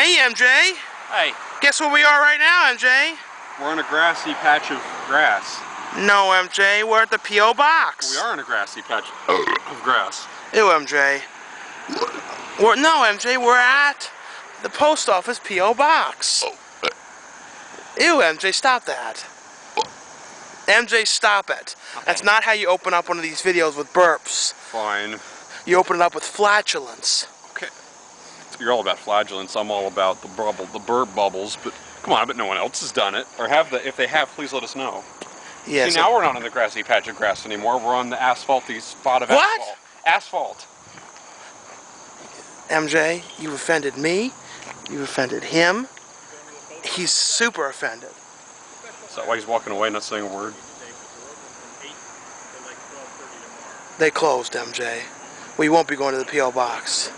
Hey, MJ. Hey. Guess where we are right now, MJ? We're in a grassy patch of grass. No, MJ. We're at the P.O. box. We are in a grassy patch of grass. Ew, MJ. No, MJ. We're at the post office P.O. box. Ew, MJ. Stop that. MJ, stop it. Okay. That's not how you open up one of these videos with burps. Fine. You open it up with flatulence. Okay. You're all about flatulence. I'm all about the burp bubbles. But come on, I bet no one else has done it. Or if they have, please let us know. Yes. See, now we're not on the grassy patch of grass anymore. We're on the asphalty spot of what? Asphalt. MJ, you offended me. You offended him. He's super offended. Is that why he's walking away, not saying a word? They closed, MJ. We won't be going to the P.O. box.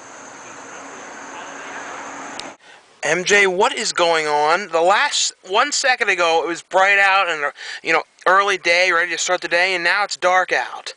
MJ, what is going on? The last 1 second ago, it was bright out and, early day, ready to start the day, and now it's dark out.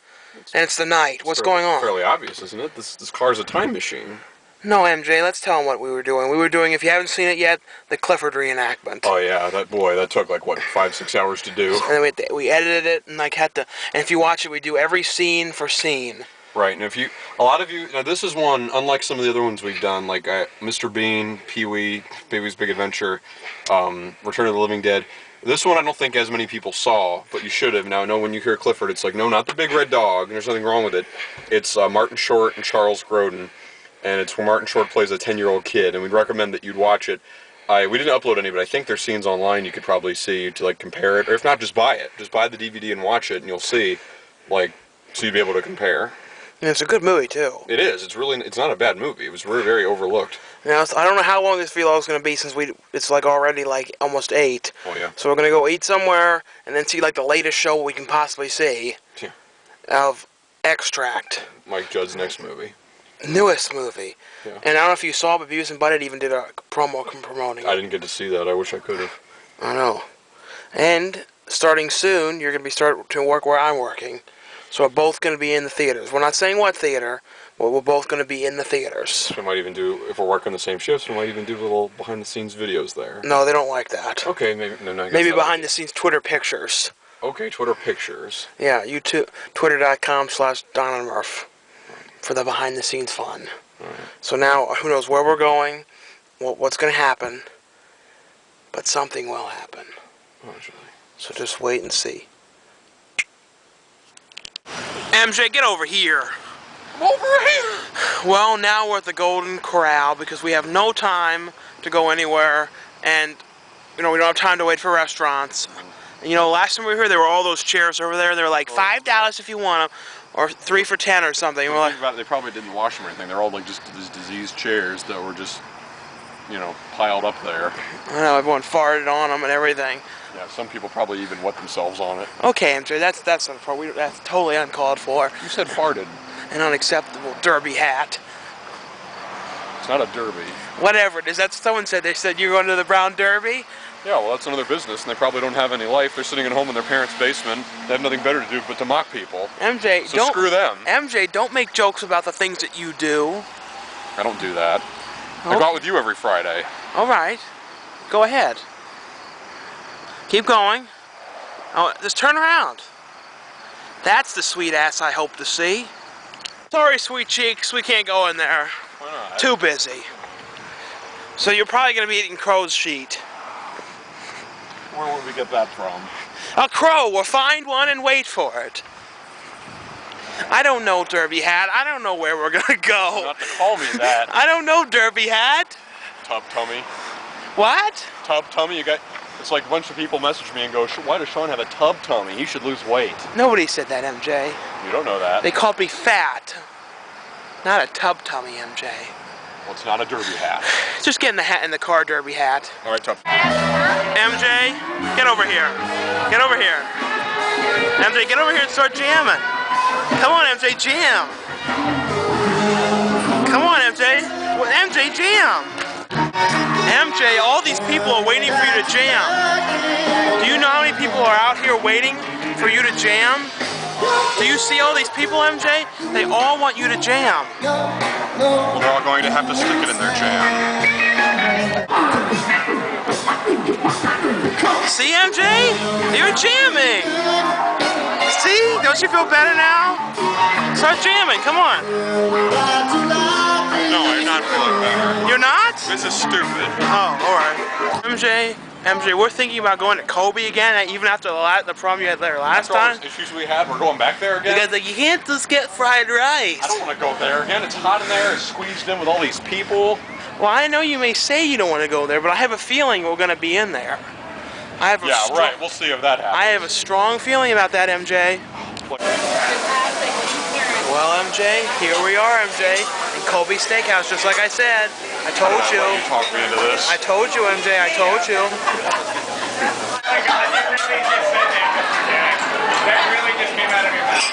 And it's the night. What's going on? Fairly obvious, isn't it? This car's a time machine. No, MJ, let's tell them what we were doing. We were doing, if you haven't seen it yet, the Clifford reenactment. Oh yeah, that took like, what, 5-6 hours to do? And then we edited it and and if you watch it, we do every scene for scene. Right, and a lot of you, now this is one, unlike some of the other ones we've done, like Mr. Bean, Pee-wee, Pee-wee's Big Adventure, Return of the Living Dead. This one I don't think as many people saw, but you should have. Now I know when you hear Clifford, it's like, no, not the big red dog, and there's nothing wrong with it. It's Martin Short and Charles Grodin, and it's where Martin Short plays a 10-year-old kid, and we'd recommend that you'd watch it. We didn't upload any, but I think there's scenes online you could probably see to like compare it, or if not, just buy it. Just buy the DVD and watch it, and you'll see, so you'd be able to compare. And it's a good movie, too. It is. It's not a bad movie. It was very, very overlooked. Now, I don't know how long this vlog is going to be since it's already almost 8. Oh, yeah. So we're going to go eat somewhere and then see the latest show we can possibly see of Extract. Mike Judd's next movie. Newest movie. Yeah. And I don't know if you saw, but Beavis and Butthead even did a promo promoting it. I didn't get to see that. I wish I could have. I know. And starting soon, you're going to be starting to work where I'm working. So we're both going to be in the theaters. We're not saying what theater, but we're both going to be in the theaters. So we might even do, if we're working the same shifts, we might even do little behind-the-scenes videos there. No, they don't like that. Okay, maybe behind-the-scenes Twitter pictures. Okay, Twitter pictures. Yeah, YouTube, twitter.com/DonaldMurph for the behind-the-scenes fun. All right. So now, who knows where we're going, what's going to happen, but something will happen. Actually. So just wait and see. MJ, get over here. I'm over here. Well, now we're at the Golden Corral because we have no time to go anywhere, and we don't have time to wait for restaurants. And last time we were here, there were all those chairs over there. They were like $5 if you want them, or 3 for $10 or something. We're like, they probably didn't wash them or anything. They're all just these diseased chairs that were just, piled up there. I know, everyone farted on them and everything. Yeah, some people probably even wet themselves on it. Okay, MJ, that's totally uncalled for. You said farted. An unacceptable derby hat. It's not a derby. Whatever it is, that's what someone said. They said you're going to the Brown Derby? Yeah, well, that's none of their business, and they probably don't have any life. They're sitting at home in their parents' basement. They have nothing better to do but to mock people. MJ, so screw them. MJ, don't make jokes about the things that you do. I don't do that. Oh. I go out with you every Friday. All right. Go ahead. Keep going. Oh, just turn around. That's the sweet ass I hope to see. Sorry, sweet cheeks, we can't go in there. Why not? Too busy. So you're probably going to be eating crow's sheet. Where would we get that from? A crow. We'll find one and wait for it. I don't know, Derby Hat. I don't know where we're going to go. Not to call me that. I don't know, Derby Hat. Tub tummy. What? Tub tummy? It's like a bunch of people message me and go, why does Sean have a tub tummy? He should lose weight. Nobody said that, MJ. You don't know that. They called me fat. Not a tub tummy, MJ. Well, it's not a derby hat. Just get in the hat in the car, Derby Hat. All right, tub. MJ, get over here. Get over here. MJ, get over here and start jamming. Come on, MJ, jam. Come on, MJ. MJ, jam. MJ, all these people are waiting for you to jam. Do you know how many people are out here waiting for you to jam? Do you see all these people, MJ? They all want you to jam. Well, they're all going to have to stick it in their jam. You're jamming! See? Don't you feel better now? Start jamming, come on. No, I'm not feeling better. You're not? This is stupid. Oh, alright. MJ, we're thinking about going to Kobe again, even after the problem you had there last After all time. those issues we had, we're going back there again? Because like, you can't just get fried rice. I don't want to go there again. It's hot in there. It's squeezed in with all these people. Well, I know you may say you don't want to go there, but I have a feeling we're going to be in there. Right. We'll see if that happens. I have a strong feeling about that, MJ. Well, MJ, here we are, MJ, in Kobe Steakhouse, just like I said. I told you. You talked me into this. I told you, MJ. I told you. That really just came out of your mouth.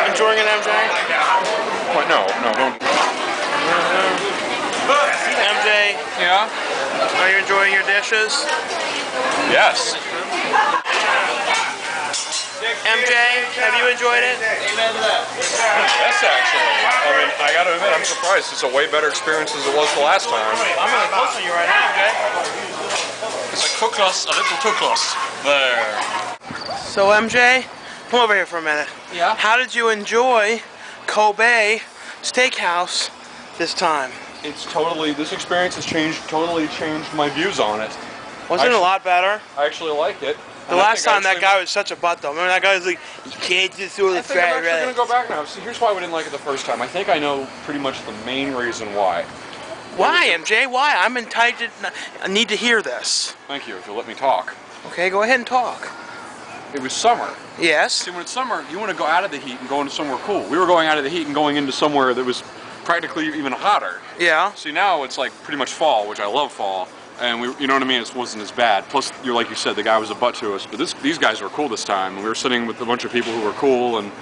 Enjoying it, MJ? What? No, don't. MJ, Yeah? are you enjoying your dishes? Yes. MJ, have you enjoyed it? Yes, actually. I mean, I gotta admit, I'm surprised. It's a way better experience as it was the last time. I'm really close to you right now, MJ. It's a too close. There. So, MJ, come over here for a minute. Yeah? How did you enjoy Kobe Steakhouse this time? This experience has totally changed my views on it. Wasn't it a lot better? I actually liked it. The last time that guy was such a butt though. Remember that guy was like, you can't just throw the I think I'm fried actually rice. going to go back now. See, here's why we didn't like it the first time. I think I know pretty much the main reason why. Why, MJ? Why? I'm entitled. I need to hear this. Thank you, if you'll let me talk. Okay, go ahead and talk. It was summer. Yes. See, when it's summer, you want to go out of the heat and go into somewhere cool. We were going out of the heat and going into somewhere that was practically even hotter. Yeah. See, now it's like pretty much fall, which I love fall. And you know what I mean? It wasn't as bad. Plus, like you said, the guy was a butt to us. But these guys were cool this time. We were sitting with a bunch of people who were cool, and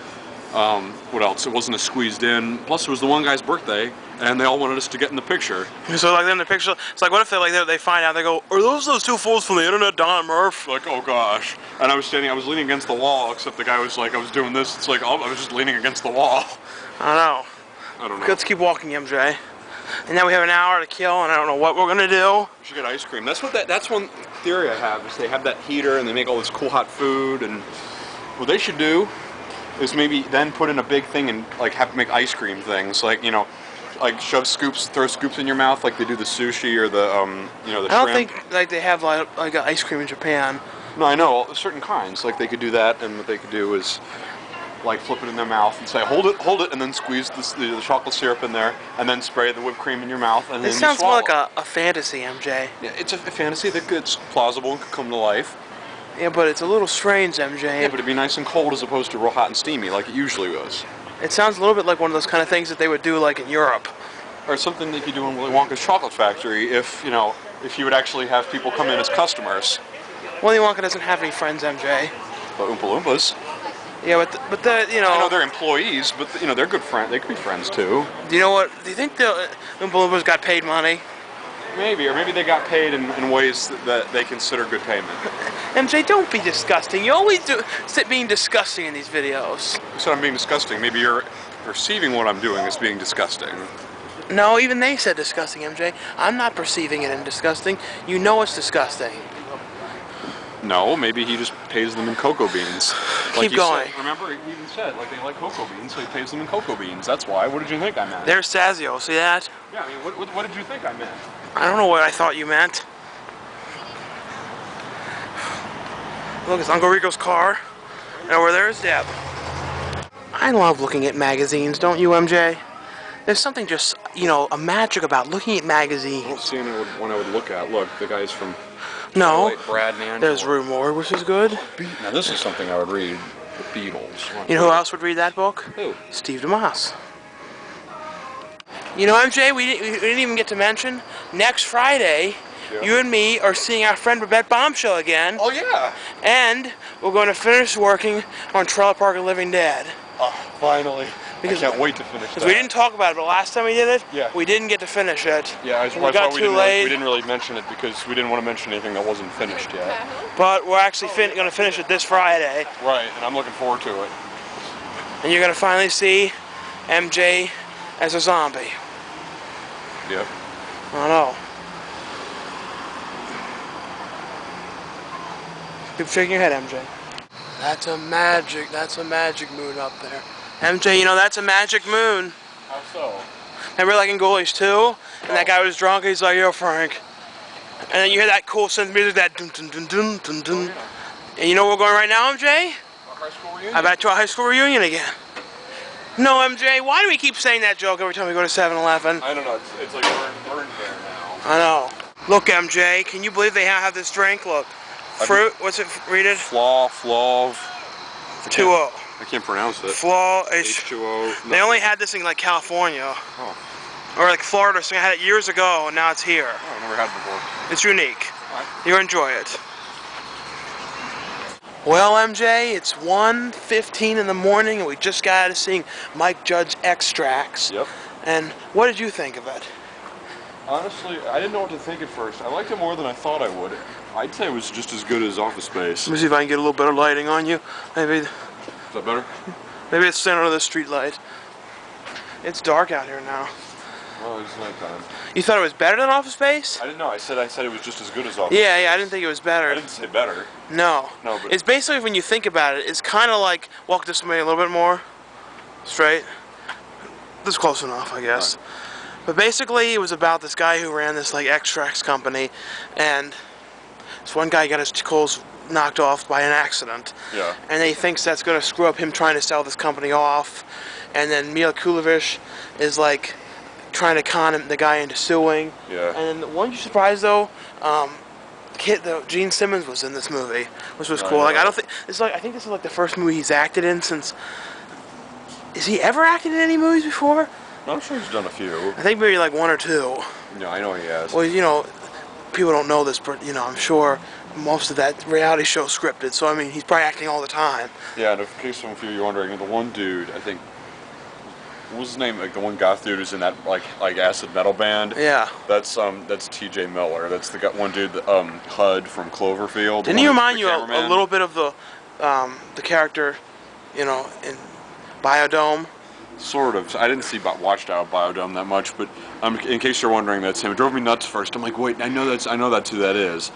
what else? It wasn't as squeezed in. Plus, it was the one guy's birthday, and they all wanted us to get in the picture. So like in the picture, it's like what if they find out, they go, are those two fools from the internet, Don and Murph? Like, oh gosh. And I was leaning against the wall, except the guy was like, I was doing this. It's like, oh, I was just leaning against the wall. I I don't know. Let's keep walking, MJ. And now we have an hour to kill, and I don't know what we're gonna do. We should get ice cream. That's one theory I have, is they have that heater and they make all this cool hot food, and what they should do is maybe then put in a big thing and like have to make ice cream things, like, you know, like throw scoops in your mouth like they do the sushi or the the shrimp. I don't think like they have like ice cream in Japan. No, I know, certain kinds. Like they could do that, and what they could do is like flip it in their mouth and say, hold it, and then squeeze the chocolate syrup in there, and then spray the whipped cream in your mouth, and then This you sounds more swallow. like a fantasy, MJ. Yeah, it's a fantasy that's plausible and could come to life. Yeah, but it's a little strange, MJ. Yeah, but it'd be nice and cold as opposed to real hot and steamy like it usually was. It sounds a little bit like one of those kind of things that they would do like in Europe. Or something that you do in Willy Wonka's chocolate factory if you would actually have people come in as customers. Willy Wonka doesn't have any friends, MJ. But Oompa Loompas. Yeah, but the I know they're employees, but they're good friends. They could be friends too. Do you know what? Do you think the Oompa Loompas got paid money? Maybe, or maybe they got paid in ways that they consider good payment. MJ, don't be disgusting. You always being disgusting in these videos. You said I'm being disgusting. Maybe you're perceiving what I'm doing as being disgusting. No, even they said disgusting, MJ. I'm not perceiving it as disgusting. You know it's disgusting. No, maybe he just pays them in cocoa beans. Keep going. Remember, he even said, like, they like cocoa beans, so he pays them in cocoa beans. That's why. What did you think I meant? There's Sazio. See that? Yeah, I mean, what did you think I meant? I don't know what I thought you meant. Look, it's Uncle Rico's car. And over there is Deb. I love looking at magazines, don't you, MJ? There's something just, a magic about looking at magazines. I don't see one I would look at. Look, the guy's from No. Brad and Angela. There's Rumor, which is good. Now this is something I would read. The Beatles. You know who else would read that book? Who? Steve DeMoss. You know, MJ, we didn't even get to mention, next Friday, you and me are seeing our friend Babette Bombshell again. Oh, yeah. And we're going to finish working on Trailer Park of the Living Dead. Oh, finally. Because I can't wait to finish that. Because we didn't talk about it, but last time we did it, yeah, we didn't get to finish it. Yeah, I was we got too late. We didn't really mention it because we didn't want to mention anything that wasn't finished yet. But we're actually going to finish it this Friday. Right, and I'm looking forward to it. And you're going to finally see MJ as a zombie. Yep. I know. Keep shaking your head, MJ. That's a magic moon up there. MJ, you know that's a magic moon. How so? Remember like in Goalies 2? And that guy was drunk, he's like, yo, Frank. And then you hear that cool synth music, that dun dun dun dun dun dun. Oh, yeah. And you know where we're going right now, MJ? Our high school reunion? I'm back to our high school reunion again. No, MJ, why do we keep saying that joke every time we go to 7-Eleven? I don't know, it's like burned there now. I know. Look, MJ, can you believe they have this drink? Look. Fruit, what's it, read it? Flov. 2-0. I can't pronounce it. Flaw, H2O. they only had this in like California. Oh. Or like Florida, so I had it years ago, and now it's here. Oh, I've never had it before. It's unique. Right. You'll enjoy it. Well, MJ, it's 1:15 in the morning, and we just got out of seeing Mike Judge Extracts. Yep. And what did you think of it? Honestly, I didn't know what to think at first. I liked it more than I thought I would. I'd say it was just as good as Office Space. Let me see if I can get a little better lighting on you. Maybe. Is that better? Maybe it's standing under the street light. It's dark out here now. Oh, it's nighttime. You thought it was better than Office Space? I didn't know. I said it was just as good as Office. Yeah, I didn't think it was better. I didn't say better. No. No, but it's basically, when you think about it, it's kind of like walk this way a little bit more. Straight. This is close enough, I guess. Right. But basically, it was about this guy who ran this like extracts company, and this one guy got his clothes knocked off by an accident. Yeah. And he thinks that's going to screw up him trying to sell this company off. And then Mila Kulovich is like trying to con the guy into suing. Yeah. And then, weren't you surprised though? Gene Simmons was in this movie, which was cool. Like I think this is like the first movie he's acted in since. Is he ever acted in any movies before? I'm sure he's done a few. I think maybe like 1 or 2. No, I know he has. Well, you know, people don't know this, but you know, I'm sure most of that reality show scripted. So I mean, he's probably acting all the time. Yeah, and in case some of you are wondering, the one dude, I think, what was his name? Like the one goth dude who's in that like acid metal band. Yeah. That's T.J. Miller. That's the one dude, HUD from Cloverfield. Didn't he remind you a little bit of the character, you know, in Biodome? Sort of. I didn't see Watchdog Biodome that much, but in case you're wondering, that's him. It drove me nuts first. I'm like, wait, I know that's who that is.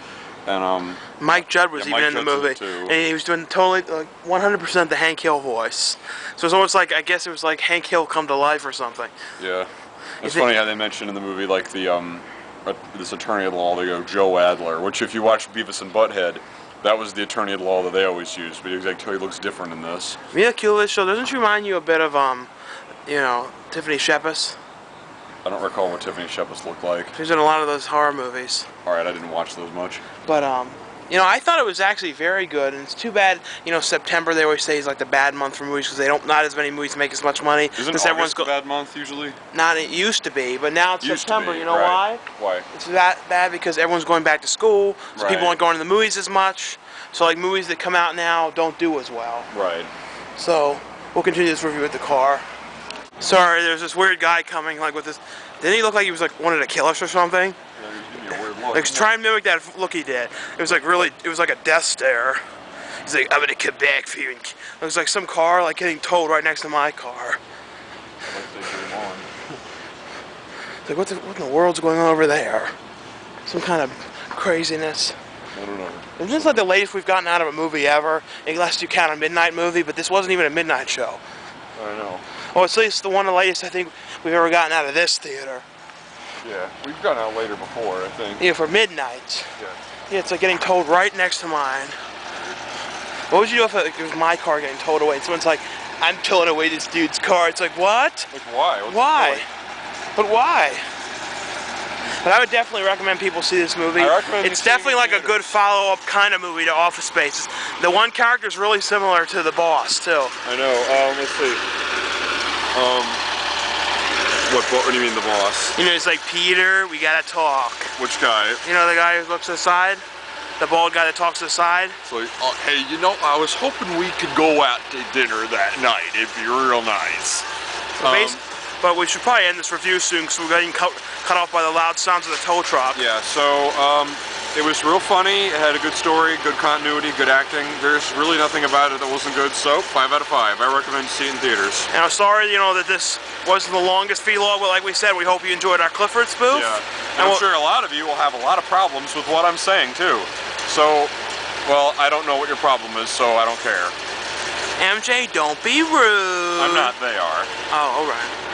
And Mike Judd was even in the movie, and he was doing totally like 100% the Hank Hill voice. So it's almost like, I guess it was like Hank Hill come to life or something. Yeah, it's funny how they mentioned in the movie like the this attorney at law. They go Joe Adler, which if you watch Beavis and Butthead, that was the attorney at law that they always used. But he looks different in this. Mila Kulovich, so doesn't she remind you a bit of you know, Tiffany Shepis? I don't recall what Tiffany Shepis looked like. She's in a lot of those horror movies. Alright, I didn't watch those much. But, you know, I thought it was actually very good, and it's too bad, you know, September they always say is like the bad month for movies because not as many movies make as much money. Isn't August a bad month usually? Not, it used to be, but now it's September. You know why? Why? It's that bad because everyone's going back to school, so people aren't going to the movies as much. So like movies that come out now don't do as well. Right. So we'll continue this review with the car. Sorry, there's this weird guy coming like with this. Didn't he look like he was like wanted to kill us or something? Yeah, he was giving me a weird look. Like try and mimic that look he did. It was like really, it was like a death stare. He's like, I'm gonna come back for you. It was like some car like getting towed right next to my car. It's like what in the world's going on over there? Some kind of craziness. I don't know. Isn't this like the latest we've gotten out of a movie ever? Unless you count a midnight movie, but this wasn't even a midnight show. I know. Well, it's at least the one of the latest I think we've ever gotten out of this theater. Yeah, we've gotten out later before, I think. Yeah, for midnight. Yeah. Yeah, it's like getting towed right next to mine. What would you do if it was my car getting towed away? And someone's like, I'm towing away this dude's car. It's like, what? Like, why? Why? But why? But I would definitely recommend people see this movie. It's definitely like a good follow-up kind of movie to Office Space. The one character is really similar to the boss, too. I know. Let's see. What do you mean the boss? You know, it's like, Peter, we gotta talk. Which guy? You know the guy who looks to the side? The bald guy that talks to the side? So, hey, you know, I was hoping we could go out to dinner that night. It'd be real nice. But we should probably end this review soon because we're getting cut off by the loud sounds of the tow truck. Yeah, so it was real funny. It had a good story, good continuity, good acting. There's really nothing about it that wasn't good, so 5 out of 5. I recommend seeing it in theaters. And I'm sorry, you know, that this wasn't the longest vlog, but like we said, we hope you enjoyed our Clifford spoof. Yeah, and I'm sure a lot of you will have a lot of problems with what I'm saying, too. So Well, I don't know what your problem is, so I don't care. MJ, don't be rude. I'm not, they are. Oh, alright.